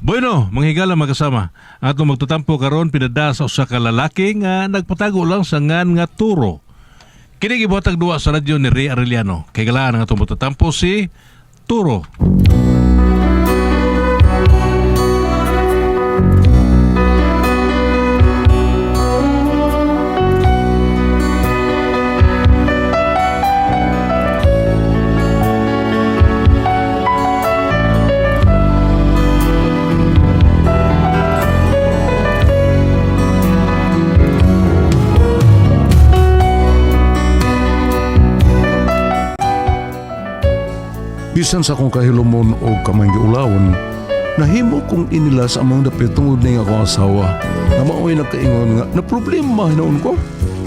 Bueno, manghigala magkasama. Atong magtutampo karon pinada sa usa ka lalaki nga nagpatago lang sa ngan nga Turo. Kini gibuhatag duwa sa radyo ni Ray Arellano. Kay galaan nga atong magtutampo si Turo. Bisan sa akong kahilomon o kamay giulawon, nahimo kong inila sa among dapit tungod na akong asawa na maoy nagkaingon nga na problema hinaon ko.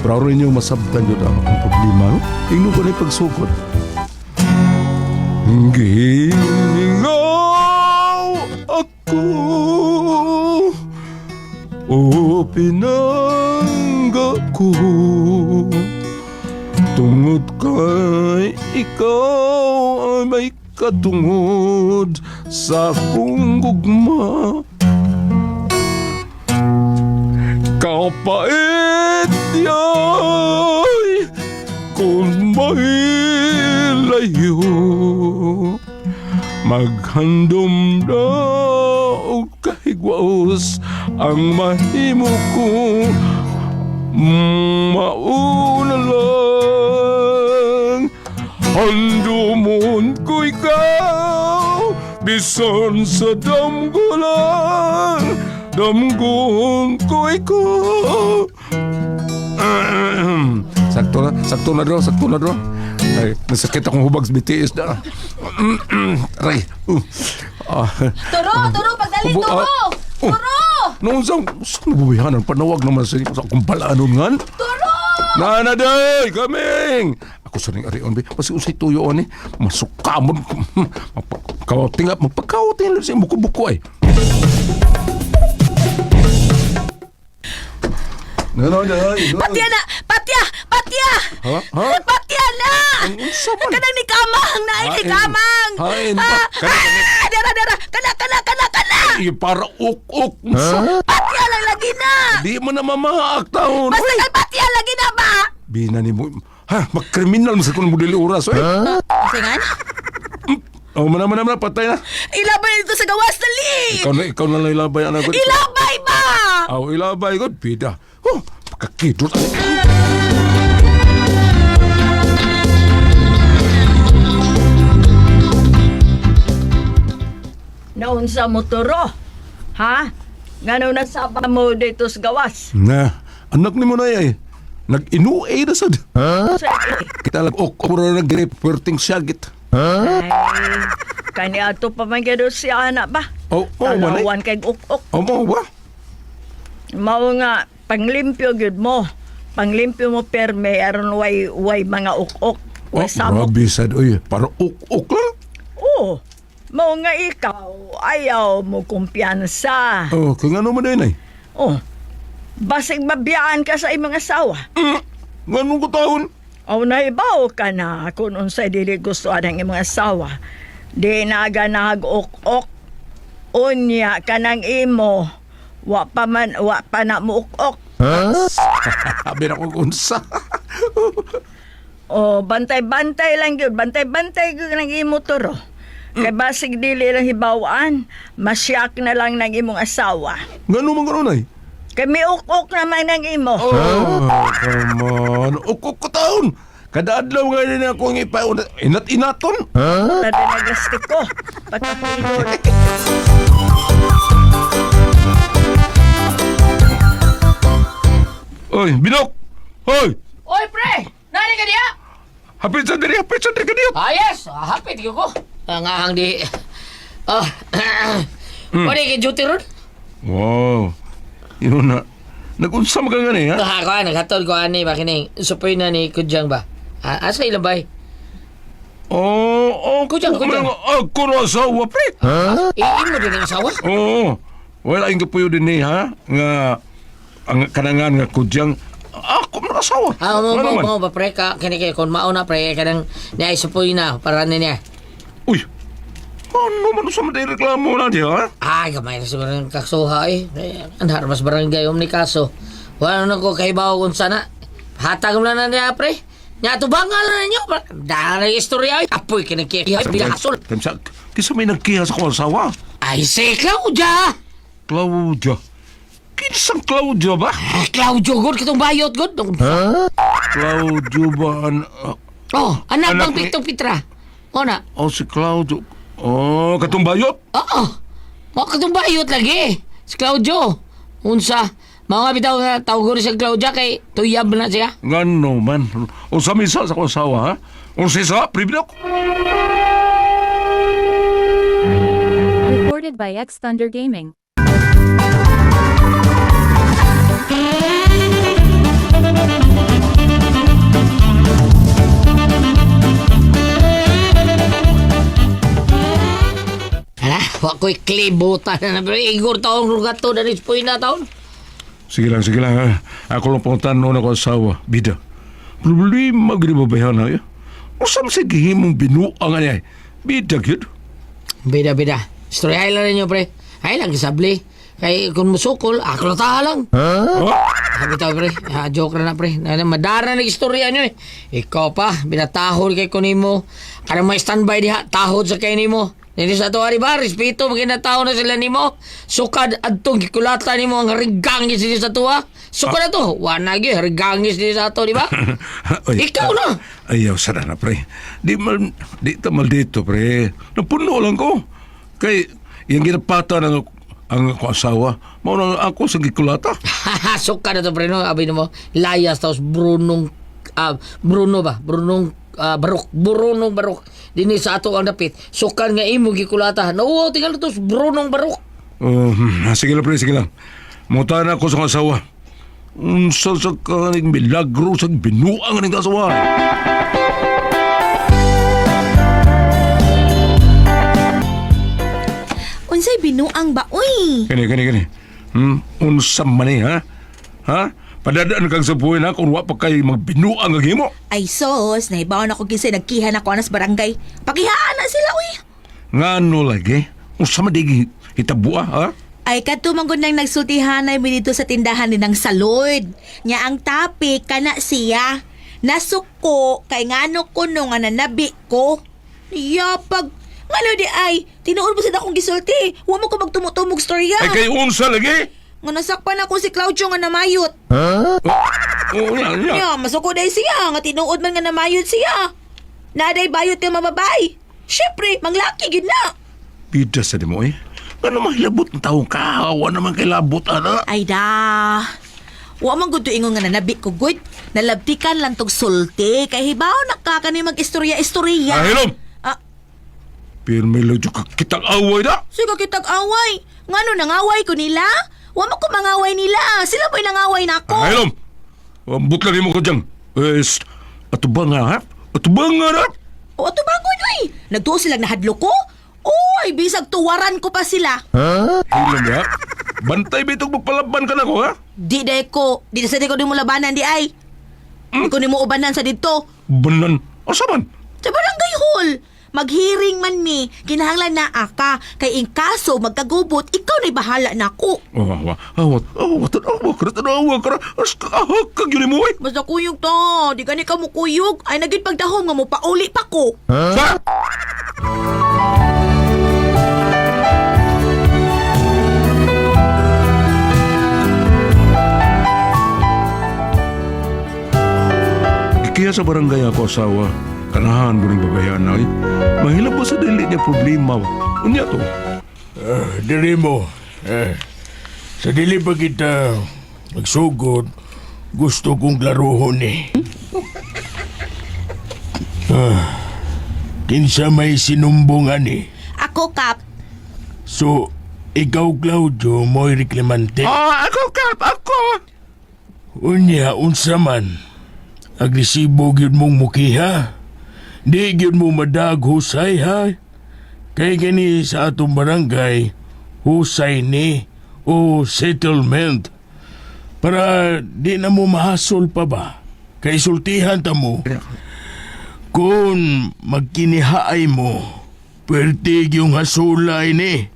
Pero rin yung masabtan yun ang problema, no? Ingno ko na pagsukot. Giningaw ako o pinangga ko tungod kay ikaw ay may katungod sa akong gugma. Kapait yay kung mahilayo, maghandom na o kahigwaos ang mahimo ko. Mauna lang handumon ko ikaw, bisan sa damgo lang damgon ko ikaw. Sakto na bro. Ay, nasakit akong hubag sa BTS na. Aray. Turo, pagdali, Turo! Turo! Noon saan nabubihanan, panawag naman sa akong palanon nga. Turo! Nanaday, kaming! Ako sa ring arion, kasi usay tuyo on eh. Masukamon. Magpagkawating lang sa buko-buko ay. Nanaday. Patya na! Patya! Ha? Patya na! Saman? Kanang ni Kamang! Ni Kamang! Hain Ah, ba? Dara! Kana! Para uk-uk. Patya lang lagi na! Di mo na mamaak taon. Basta kay patya lagi na ba? Bina ni mo. Ha? Magkriminal mo sa kung mo dili oras. Singan? Oh, mana, patay na. Ilabay ito sa gawas dali! Ikaw na lang ilabay, anak ko. Ilabay ba? Aw, ilabay ko. Bida. Oh, pakakidot. Naunsa mo, Turo? Ha? Ngano nagsaba mo dito sa gawas? Na, anak ni mo na ay. Nag-inuay na sad. Kita lang, kumura nag-reporting siyagit. Ay, kani ato pa man gado si anak ba? Oh, manay. Talawan kay uk-uk. Oh, mo ba? Mao nga, panglimpyo gyud mo. Panglimpyo mo perme aron way mga uk-uk. Oh, Way samok. grabe sad. Uy, para uk-uk lang. Oo. Mao nga ikaw, ayaw mo kumpiyansa. Oh, kung ano man din ay. Oh. Basig mabiyaan ka sa imong asawa. Ganun ko taon. O naibaw ka na kung unsay dili gusto ang imong asawa. Di naga nag-uk-uk. Unya ka ng imo. Wa pa na mo uk-uk. Sabi na ko kunsa. O bantay-bantay lang yun. Bantay-bantay yun ng imo, Turo. Kay basig dili lang hibawaan, masyak na lang ng imong asawa. Ganun man ganun ay. Kay may uk-uk naman ng imo. Oh, come on. Uk-uk ko taon. Kada adlaw nga rin ako ng ipaon. Inat-inaton. Wala din nagastik ko. Pagkapilod. Oy, binok! Hoy! Oy, pre! Nani ka diya? Hapit sa diri ka diyo. Ah, yes. Hapit ko. Ang ahang di... Wala ka duty ron? Wow. Yun na. Nag-unsa mo ka nga ha? Ako, naghatod ko ani, bakining. Supoy na ni Kudyang ba? Asa ilang bay? Kudyang. Ako na asawa, pre. Imo din ang asawa? Oo. Wala yung kapuyo din ha? Nga, ang kanangan nga kudyang, ako man asawa. Mo ba, pre? Kini kaya, kung mauna, pre, kanang niya supoy na, para na niya. Uy, Ano man sa mga reklamo na di, ha? Ay, gamay na siguro ng kasuha eh. Andar mas barangay ni kaso. Wala na ko kahibaw kung sana. Hatag mo na na niya, pre. Nya tubangal na ninyo. Dahil na istorya ay apoy kinakihay bilasol. Kisa may nagkiha sa kong asawa. Ay, si Claudia! Claudia. Kinsang Claudia ba? Claudio, good kitong bayot, good. Claudio ba? Oh, anak Anak bang ni- Pitong Pitra. O na? Oh, si Claudio. Oh, katong bayot? Oo. Mga kitong bayot lagi. Si Claudio. Unsa? Mga bitaw nga tawag ko si Claudia kay tuyab na siya. Ngano man. O sa misa sa kong asawa, ha? O sa isa, pribilok. Recorded by X Thunder Gaming. Hala, wako'y klibutan na pero igor taong rugato na rin po na taon. Sige lang, ha? Ako lang pang tanong na kong asawa. Bida. Problema gini ba bayan na, ya? O sa sige mong binuang niya, bida, yun. Bida. Story lang ninyo, pre. Ay lang, kisabli. Kay kung musukol, ako lang taha lang. Sabi tayo, pre. Joke na, pre. Madara na istorya nyo eh. Ikaw pa, binatahod kay kunimo. Kada may standby diha, tahod sa kay nimo. Hindi sa to, ba? Respeto, maginataw na sila nimo. Sukad adtong gikulata nimo ang harigangis din sa tuwa. Sukad na to. Wanagi, harigangis din sa to, di ba? Ikaw na. Ayaw, sana na, pre. Di tamal dito, pre. Napuno lang ko. Kay, yung ginapata ng ang ako asawa, mauna ako sa gikulata. Sukad na to, pre, no? Abi mo, layas, tapos Brunong Barok. Dini sa ato ang dapit. Sukan nga imo gikulata. No, tinggal to Brunong Barok. Sige lang, pre, sige lang. Muta na ako sa kong asawa. Unsa sa kaning milagro sa binuang ng asawa. Unsay binuang ba, uy? Kani. Unsa man eh, ha? Ha? Padadaan kang sabuhin ha kung wa pa kay magbinuang ang himo. Ay sos, nahibawan ako kisay nagkihan ako anas barangay. Pakihaan na sila, uy. Ngano lagi? Unsa man di hitabua, ha? Ay katumanggon nang nagsultihanay mi dito sa tindahan ni ng salod. Nya ang topic kana siya. Nasuko kay ngano kuno nga nanabi ko. Yapag ngano di ay tinuod mo sa akong gisulti. Wa mo ko magtumutumog storya. Ay kay unsa lagi? Nga nasakpan ako si Claudio nga namayot. Oo, yan. Nya masuko day siya nga tinuod man nga namayot siya. Naday bayot yung mamabay. Syempre, manglaki gid na. Bida sa di mo eh. Ano mahilabot ng taong kahawa naman kay labot, ana? Ay da. Wa man gud to ingon nga nanabi ko gud. Nalabtikan lang tog sulti kay hibaw nakakani mag-istorya-istorya. Ahilom! Ah, Pero may lodyo ka kitang away na. sige kitag away. Ngano nangaway ko nila? Wa mo ko mangaway nila. Sila po'y nangaway nako. Ahilom! Ambot lang mo ko dyan. Atubang nga, ha? Atubang nga na. O ato bangod uy. Nagtuo silang nahadlo ko? Oy, bisag tuwaran ko pa sila. Hilom ya. Bantay ba itong magpalaban ka na ko, ha? Di day ko. Di na sa di ko di mo labanan di ay. Di ko di mo ubanan sa dito. Banan. Asa man? Sa barangay hall. Maghiring man mi. Kinahanglan na aka. Kay in kaso magkagubot, ikaw na'y bahala na ako. Awat ka na. As kahag kag yun mo, eh. Basta kuyog to. Di gani ka mo kuyog. Ay naging pagdahong nga mo pauli pa ko. Sa? Kaya sa barangay ako asawa, kanahan mo rin babayan na eh. Mahilap ba sa dili niya problema? Unya to? Diri mo, sa dili pa kita magsugod, gusto kong laruhon eh. Kinsa may sinumbungan eh. Ako, Kap. So, ikaw, Claudio, mo'y reklamante. Ako, Kap! Ako! Unya, unsa man. Agresibo gyud mong mukiha. Di gyud mo madag husay ha. Kay gani sa atong barangay, husay ni o settlement. Para di na mo mahasol pa ba? Kay sultihan ta mo. Kung magkinihaay mo, Pertig yung hasulay ni.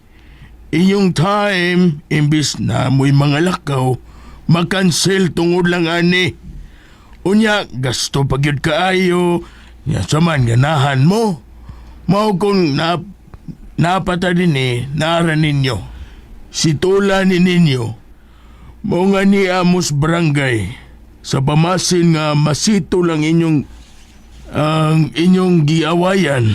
Inyong time, imbis na mo'y mga lakaw, makansel tungod lang ani. Unya, gasto pagyud kaayo, nya saman ganahan mo. Mao kung napata din naara ninyo. Si tula ni ninyo, mao nga ni Amos Barangay, sa pamasin nga masito lang ang inyong giawayan.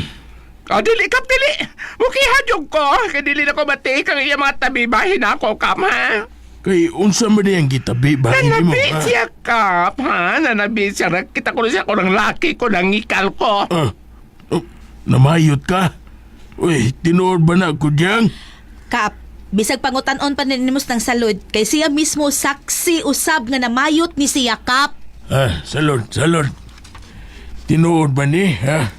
Dili kap dili. Mukihadyo ko. Kaya dili na ko mati kang iya mga tabi-bahin ako, kap, ha? Kay unsa man yang gitabi ba mo? Nanabi siya, kap, ha? Nanabi siya. Nakita ko na siya ko ng laki ko, ng ngikal ko. Namayot ka? Uy, tinuod ba na ako diyang? Kap, bisag pangutan-on pa ninimos ng salud, kay siya mismo saksi usab nga namayot ni siya, Kap. Salod. Tinuod ba ni, ha?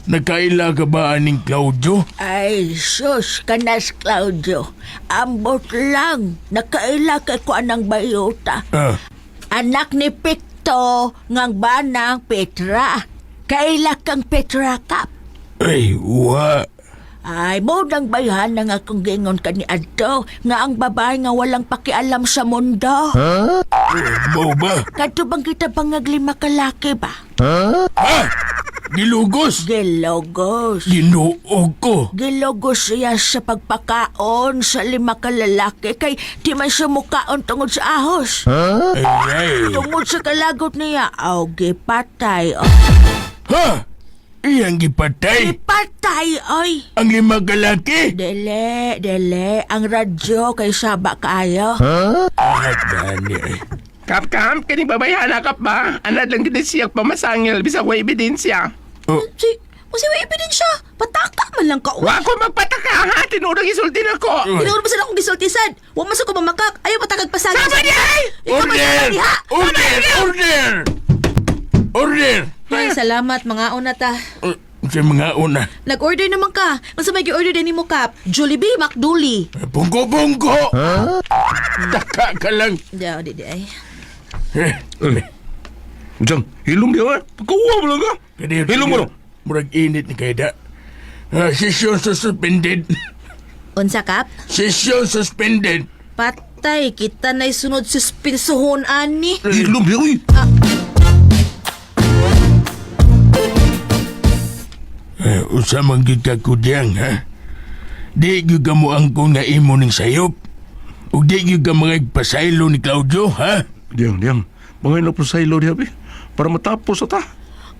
Nagkaila ka ba aning Claudio? Ay, sus, kanas Claudio. Ambot lang. Nakaila kay ko anang bayota. Anak ni Picto ngang banang Petra. Kaila kang Petra, Kap. Ay, wa. Ay, mo nang bayhan na nga kung gingon ka ni Adto nga ang babae nga walang pakialam sa mundo. Mo ba? Kadto bang kita pangaglima kalaki ba? Gilugos? Gilogos. Ginuog ko. Gilogos siya sa pagpakaon sa 5 kalalaki kay di man siya mukaon tungod sa ahos. Ay. Tungod sa kalagot niya, aw gipatay. Ha? Iyang gipatay? Gipatay, oy. Ang 5 kalaki? Dele, ang radyo kay saba kayo. Dani ay. Kap, kining babayhan na, kap ba? Anad lang din siya pamasangil, bisa ko ebidensya. Kasi may ebidensya. Pataka man lang ka. Wa ko magpataka, ha? Tinurang isultin ako. Tinuro ba sila akong gisultisan? Huwag masok ko mamakak. Ayaw patagag pasagin. Sama niya, eh! Order! Ay, salamat mga una ta. Sa mga una. Nag-order naman ka. Ang sa may order din mo, Kap. Jollibee, McDooley. Bungko! Taka ka lang. Di ay. Jang, hilom dia, Kuha mo lang ka. Hilom mo. Murag init ni Kayda. Session suspended. Unsa, Kap? Session suspended. Patay, kita na'y sunod suspensohon, ani. Hilom dia, uy. Usa man gyud ka kudyang, ha? Di gyud ka mo angkon nga imo ning sayop. Ug di gyud ka mga pasaylo ni Claudio, ha? Diang. Mga inapusaylo dia, be. Para matapos ata.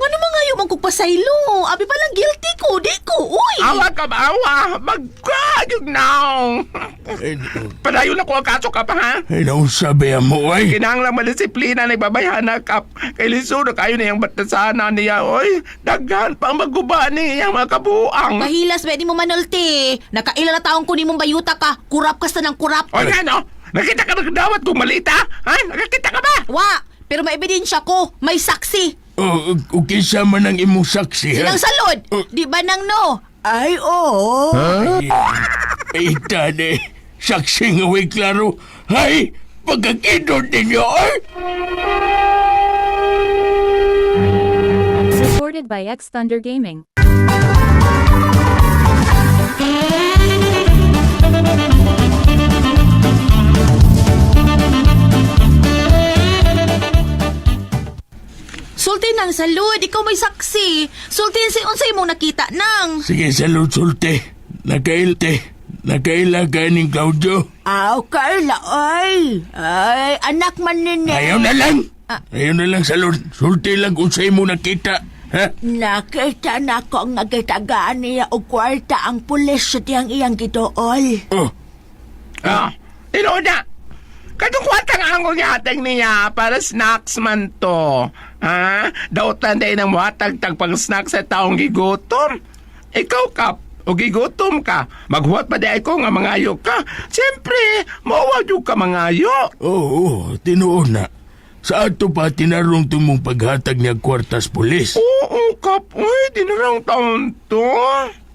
Ano mga yung magkupasaylo? Abi pa lang guilty ko, di ko, uy. Awa ka ba, awa? Magkagig now. Padayon ako ang kaso, kap, ha? Ay, nausabi mo, ay. Kinahanglang madisiplina na ibabayhan na, kap. Kay liso na kayo na yung batasana niya, oy. Daghan pa ang maguba niya, mga kabuang. Mahilas, pwede mo manulti. Nakaila na taong kunin mong bayuta ka. Kurap ka sa ng kurap. O ano? Nakita ka ng dawat kung malita? Ha? Nakakita ka ba? Wa, pero may ebidensya ko. May saksi. O kinsa man ang imong saksi, ha? Silang salod. Di ba nang no? Ay, oo. Ay, tade. Saksi nga way klaro. Hay, pagkakidod ninyo, ay! Supported by X Thunder Gaming. Sulti nang salud. Ikaw may saksi. Sulti si unsay mong nakita nang. Sige, salud, sulte. Nakaila ka ning Claudio. Aw, Carla, ay. Ay, anak man nini. Ayaw na lang, salud. Sulte lang kung sa'yo mo nakita. Ha? Nakita na ko ang nagitagaan niya o kwarta ang pulis sa tiyang iyang gitool. Tinood na. Kadungkwatang angol niya hatag niya para snacks man to. Ha? Dautan day ng muhatag pang snacks sa taong gigutom. Ikaw, Kap, o gigutom ka. Maghuwat pa day ko nga mangayo ka. Siyempre, mawag yung ka mangayo. Oo, tinuod na. Sa ato pa tinarong tumong paghatag niya kwartas pulis. Oo, Kap. Uy, dinarang taon to.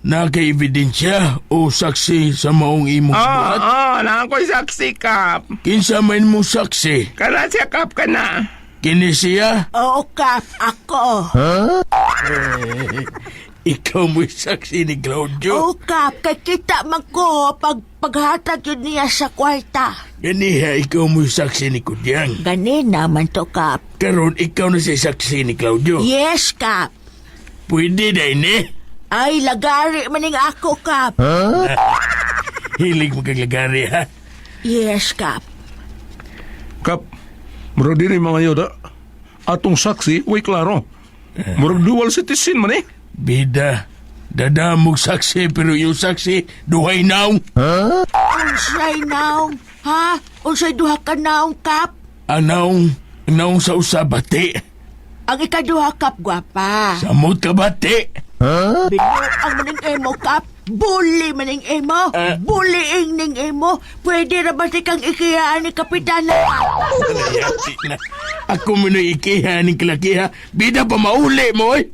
Naka-ebidensya o saksi sa maong imong buhat? Nang ko'y saksi, Kap. Kinsa man mo saksi? Kana siya, Kap, ka na. Kini siya? Oo, Kap, ako. ikaw mo'y saksi ni Claudio. Oh, Kap, kay kita man ko paghatag yun niya sa kwarta. Ganiha, ikaw mo'y saksi ni Kudyang. Ganin naman to, Kap. Karon ikaw na siya saksi ni Claudio. Yes, Kap. Pwede na ini. Ay, lagari maning ako, Kap. Hilig mo kang lagari, ha? Yes, Kap. Kap, murag diri mga yoda. Atong saksi, way klaro. Murag dual citizen man eh. Bida, dadamog saksi pero yung saksi, duhay naong. Unsay naong, ha? Unsay duha ka naong, Kap? Anaong sa usabati. Ang ikaduha, Kap, gwapa. Samot ka bati. Binuang maning emo, Kap. Bully maning emo. Bullying ning emo. Pwede na ba kang ikiyaan ni Kapitana? Yati na. Ako mo na ikiha ng kalakiha. Bida pa mauli mo, eh.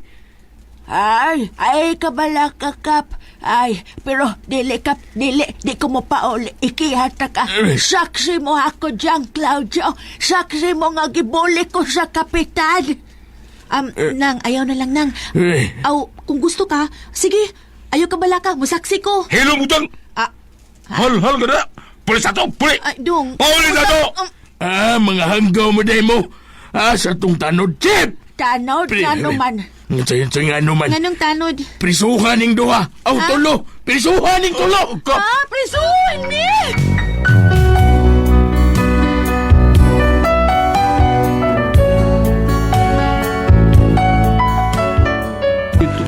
Ay, kabala ka, Kap. Ay, pero dili, Kap, di ko mo pa uli ikihata ka. Saksi mo ako dyan, Claudio. Saksi mo nga gibuli ko sa Kapitan. Nang, ayaw na lang, Nang. Aw, kung gusto ka, sige, ayaw ka balaka, musaksi ko. Hello, Butang! Hal ka na! Pulis ato! Pulis! Ay, Dong. Pulis ato! Mga hanggaw mo day mo. Sa tong tanod, Chip! Tanod na naman. Sa nga naman. Nganong tanod? Prisuhan ning duha. Aw, tulo! Prisuhan ning tulo! Prisuhin ni!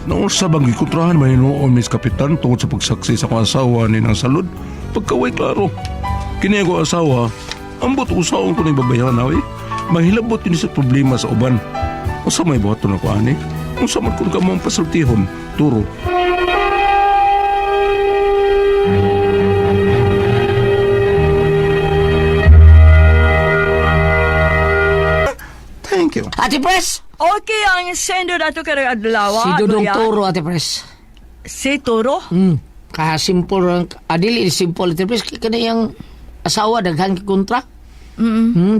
Noon sa bang ikontrahan may noon, Miss Kapitan, tungkol sa pagsaksi sa kong asawa ni ng salud. Pagkaway klaro. Kini ko asawa, ambot usaon ko na ibabayan na, eh. Mahilabot yun sa problema sa uban. O sa may buhato na ko, ani? Kung sa man kung ka mong pasultihon, turo. Thank you. Ate Pres! Okay, ang sendo na ito kaya adlaw. Si Dudong Toro, Ate Pres. Si Toro? Simple, adili, simple, Ate Pres. Kana yung asawa, daghan kontra.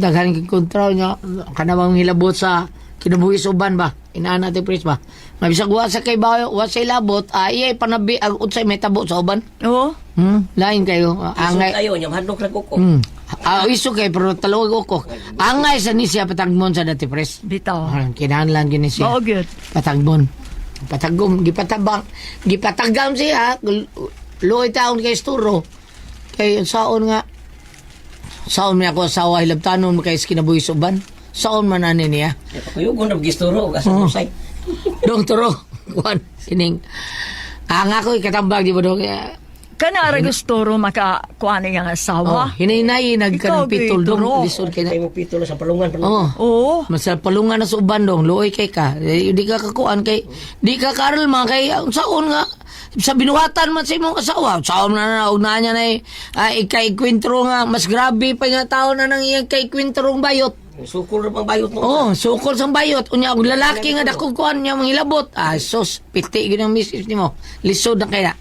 Daghan kontra niya. Kanawang hilabot sa kinabuhis uban ba? Inaan Ate Pres ba? Mabisag wa sa kay bayo, wa sa ilabot, iya panabi, ang utsay may tabo sa uban. Oo. Lain kayo. Angay. Kayo, yung handok na kuko. Iso kay pero talawag ko. Angay sa ni siya patagmon sa Ate Pres. Bitaw. Kinahanglan gini siya. Oo, good. Patagmon. Patagom, gipatagam siya. Luoy taon kay Sturo. Kay saon nga. Saon may ako asawa hilabtanon kay kinabuhi suban. Saon man ani niya. Kayo kung nabgisturo, kasang usay. Dong Turo. Kuan sining. Ang ako ikatambag di ba dong. Kanara gusto ro makakuha niya ang asawa. Hinay-hinay nagkanang Ikaw, pitol Turo. dong. Lisod kay Kayo mo pito na sa palungan. Oo. Masal palungan na sa uban dong, luoy kay ka. Di ka kakuan kay, di ka karal man kay, saon nga, sa binuhatan man sa imong asawa. Saon na na niya na ikay kwentro nga, mas grabe pa nga tao na nang iyang kay kwentrong bayot. Sukol na pang bayot mo. Oh, sukol sang bayot. Unya, og lalaki nga dako kuan niya manghilabot. Sos, piti gid ang misis nimo. Lisod na kaya.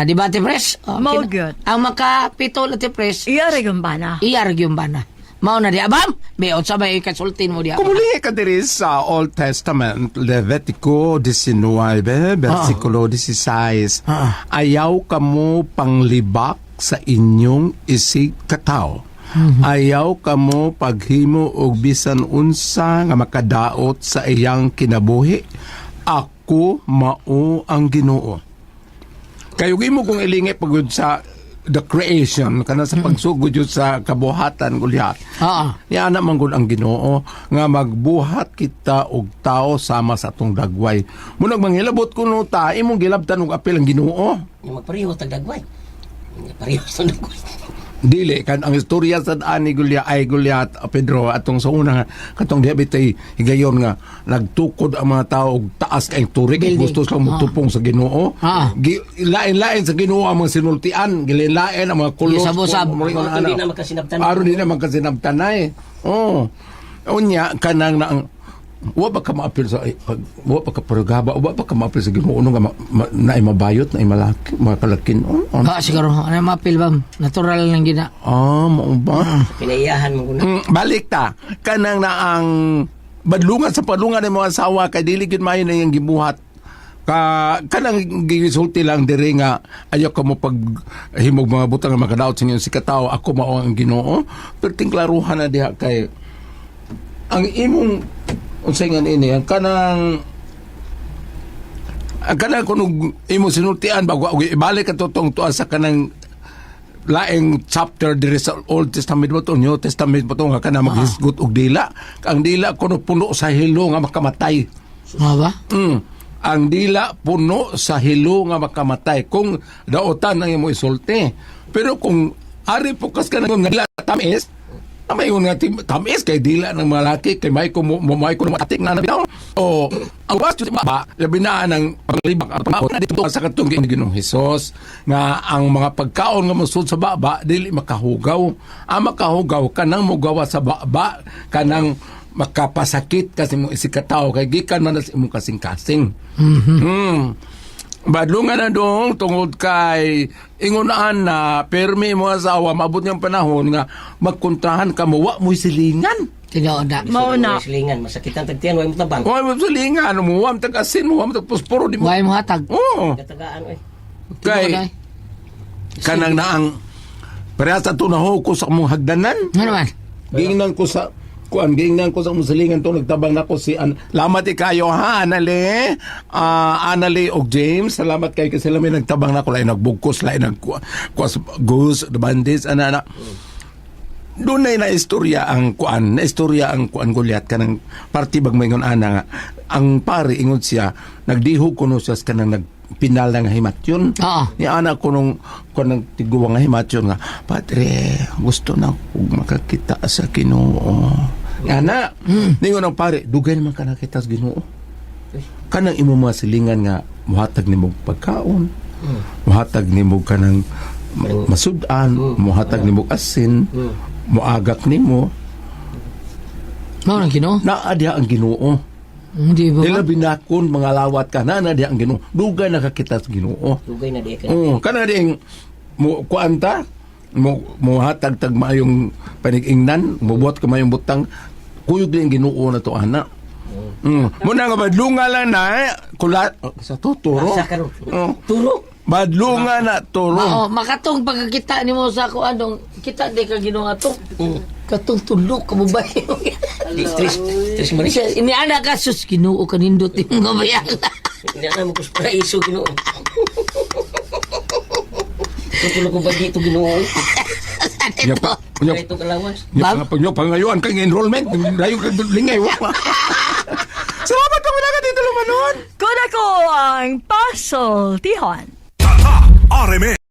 Di ba, Ate Pres? Mao good. Ang makapitol, Ate Pres, Iyari yung bana. iyarag yung bana. Mao na di, abam? Beot sa may kasultin mo di. Kumuli ka diri sa Old Testament, Levitico 19, versikulo 16. Ayaw kamo panglibak sa inyong isig katao. Ayaw kamo paghimo og bisan unsa nga makadaot sa iyang kinabuhi. Ako mao ang Ginoo. Kayo gimo kung ilingi pagud sa the creation kana sa pagsugod yun sa kabuhatan gulyat. Yan naman gud ang Ginoo nga magbuhat kita og tao sama sa atong dagway. Munag manghilabot kuno ta imong gilabtan og apil ang Ginoo. Yung magparihos tagdagway. Parihos tagdagway. Dili kan ang istorya sa ani Goliath Pedro atong sa una katong diabetay higayon nga nagtukod ang mga tao og taas kay turik gusto lang mutupong sa Ginoo. Lain-lain sa Ginoo ang mga sinultian, gilain ang mga kulos. Hindi na magkasinabtan. Aron di na magkasinabtanay. Oh. Unya kanang na wa ba ka maapil sa wa pa ka parugaba wa pa ka maapil sa Ginoo nga na mabayot na malaki makalakin siguro ano mapil bam natural lang gina mao ba Pinaiyahan mo kuna. balik ta kanang na ang badlungan sa padlungan ng mga asawa kay dili gid maayo na yung gibuhat kanang gisulti lang diri nga ayo ka mo pag himog mga butang nga makadaot sa inyo si katawo ako mao ang Ginoo pero tingklaruhan na diha kay ang imong unsay nga ini ang kanang kung imong sinultian bago ibalik ka totong tuwa sa kanang laing chapter diri sa Old Testament mo to New Testament mo to nga kana maghisgot og dila ang dila kuno puno sa hilo nga makamatay. Nga ba? Ang dila puno sa hilo nga makamatay kung daotan ang imo isulti. Pero kung ari pukas ka nga dila tamis, may nga tamis kay dila ng malaki kay may ko matatik na bitaw. O ang wasto ba labi na ng paglibak at pangako na dito sa katong Ginoong Hesus nga ang mga pagkaon nga musud sa baba dili makahugaw. Ang makahugaw kanang mugawa sa baba kanang makapasakit kasi mo isikataw kay gikan man sa imong kasing-kasing. Badlungan na dong tungod kay ingunaan na permi mo asawa maabot niyang panahon nga magkontrahan ka mo wa mo silingan. Tinood na. Mauna. Silingan, masakit ang tagtiyan, huwag mo tabang. Wa mo silingan mo wa mo tag-asin mo wa mo tag-posporo di mo. Huwag mo hatag. Oo. Katagaan, Kay kanang naang parehas ato na ko sa mong hagdanan. Ano naman? Gingnan ko sa gingnan ko sa musilingan to nagtabang nako si Lamat ikayo ha Anali Anali og James salamat kay kasi may nagtabang nako lain nagbugkos lain nagkuas goose the bandits ana dunay na istorya ang kuan Goliath kanang party bagmayngon ana nga ang pare ingon siya nagdihog kuno siya kanang nagpinal nga himatyon. Oo. Ni anak ko nung tigduwa nga himatyon nga Padre gusto na kog makakita sa Ginoo. Ana, ningon ang pare, dugay naman ka nakita sa Ginoo. Kanang imo mga silingan nga muhatag nimo pagkaon, muhatag nimo kanang masudan, muhatag nimo asin, muagak nimo. Mao nang Ginoo? Naa diha ang Ginoo. Hindi ba? Ila binakon mga lawat ka na diha ang Ginoo. Dugay nakakita sa Ginoo. Tugay na di ka. Kana ding kuanta mo hatag tag maayong panigingnan, mubuhat ka mayong butang kuyog din Ginoo na to ana. Muna nga badlunga lang na kulat sa turo. Asa ka ron? Turo. Badlunga na turo. Oo, makatong pagkakita ni mo sa ako anong kita di ka Ginoo ato. Katong tulok ka mo ba? Stress mo rin. Siya, iniana ka sus Ginoo kanindot yung mga bayan. Hindi na mo kuspara iso, Ginoo. Tutulog ko ba dito, Ginoo? Nya pa, nya Ito kalawas. pangayuan kang enrollment, dayo ka lingay wa. Salamat kami lang dito lumanon. Kung ako ang pasultihan. RMN